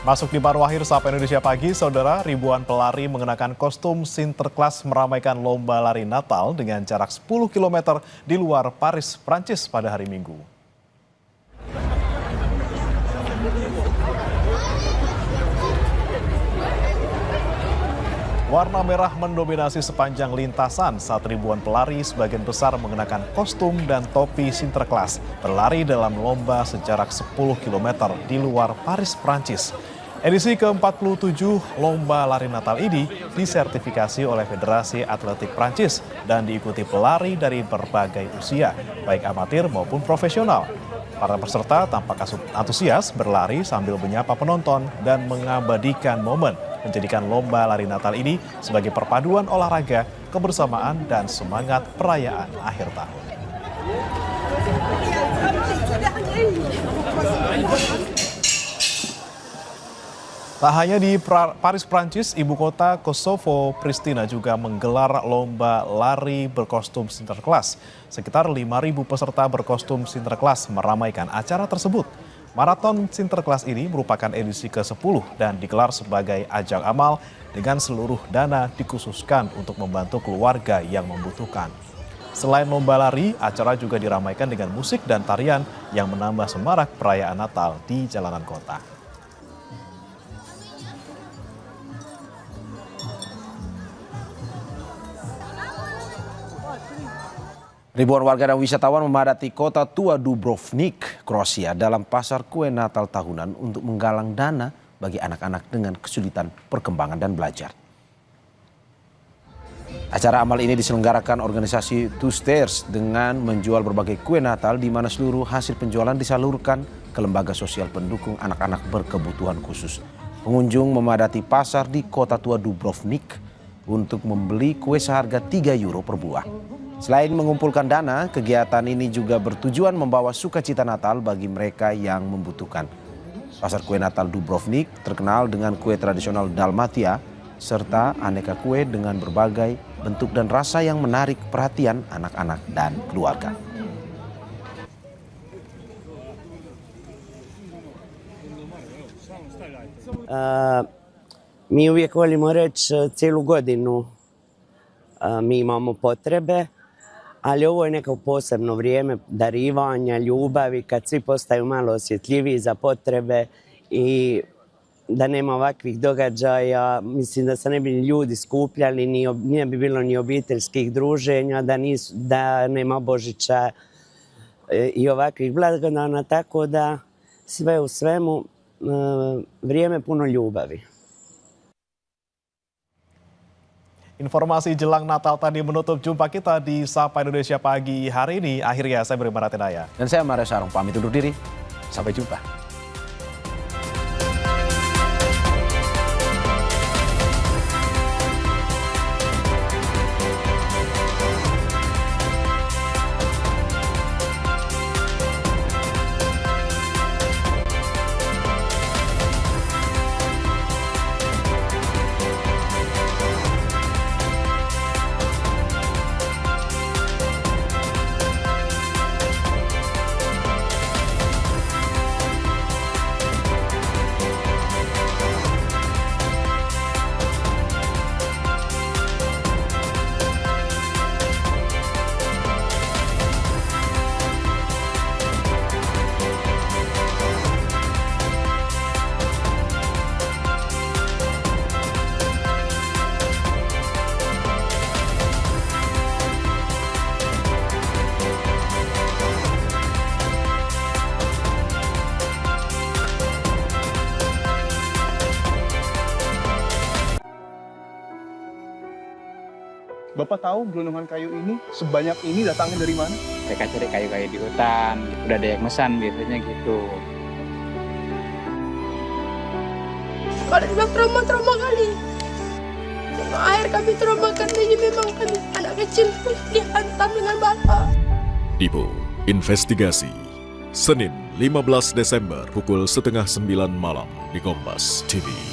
Masuk di paruh akhir Sapa Indonesia Pagi, saudara, ribuan pelari mengenakan kostum Sinterklas meramaikan lomba lari Natal dengan jarak 10 km di luar Paris, Prancis pada hari Minggu. Warna merah mendominasi sepanjang lintasan saat ribuan pelari sebagian besar mengenakan kostum dan topi Sinterklas berlari dalam lomba sejarak 10 km di luar Paris, Prancis. Edisi ke-47 lomba lari Natal ini disertifikasi oleh Federasi Atletik Prancis dan diikuti pelari dari berbagai usia, baik amatir maupun profesional. Para peserta tampak antusias berlari sambil menyapa penonton dan mengabadikan momen, menjadikan lomba lari Natal ini sebagai perpaduan olahraga, kebersamaan, dan semangat perayaan akhir tahun. Tak hanya di Paris, Prancis, ibu kota Kosovo, Pristina juga menggelar lomba lari berkostum Sinterklas. Sekitar 5.000 peserta berkostum Sinterklas meramaikan acara tersebut. Maraton Sinterklas ini merupakan edisi ke-10 dan digelar sebagai ajang amal dengan seluruh dana dikhususkan untuk membantu keluarga yang membutuhkan. Selain lomba lari, acara juga diramaikan dengan musik dan tarian yang menambah semarak perayaan Natal di jalanan kota. Ribuan warga dan wisatawan memadati kota tua Dubrovnik, Kroasia dalam pasar kue Natal tahunan untuk menggalang dana bagi anak-anak dengan kesulitan perkembangan dan belajar. Acara amal ini diselenggarakan organisasi Two Stairs dengan menjual berbagai kue Natal di mana seluruh hasil penjualan disalurkan ke lembaga sosial pendukung anak-anak berkebutuhan khusus. Pengunjung memadati pasar di kota tua Dubrovnik untuk membeli kue seharga 3 euro per buah. Selain mengumpulkan dana, kegiatan ini juga bertujuan membawa sukacita Natal bagi mereka yang membutuhkan. Pasar kue Natal Dubrovnik terkenal dengan kue tradisional Dalmatia, serta aneka kue dengan berbagai bentuk dan rasa yang menarik perhatian anak-anak dan keluarga. Mi uvijek volimo reći cijelu godinu mi imamo potrebe, ali ovo je neko posebno vrijeme darivanja, ljubavi, kad svi postaju malo osjetljiviji za potrebe i da nema ovakvih događaja, mislim da se ne bi ljudi skupljali, nije bi bilo ni obiteljskih druženja, da nema Božića i ovakvih blagdana, tako da sve u svemu vrijeme puno ljubavi. Informasi jelang Natal tadi menutup jumpa kita di Sapa Indonesia Pagi hari ini. Akhirnya saya Beri Maratinaya. Dan saya Mario Sarung pamit undur diri. Sampai jumpa. Bapak tahu gelondongan kayu ini sebanyak ini datangnya dari mana? Mereka cari kayu-kayu di hutan, udah ada yang mesan biasanya gitu. Kalau dibilang trauma kali. Air kami trauma karena ini memang kami anak kecil dihantam dengan bata. Ibu, investigasi. Senin 15 Desember pukul 8:30 malam di Kompas TV.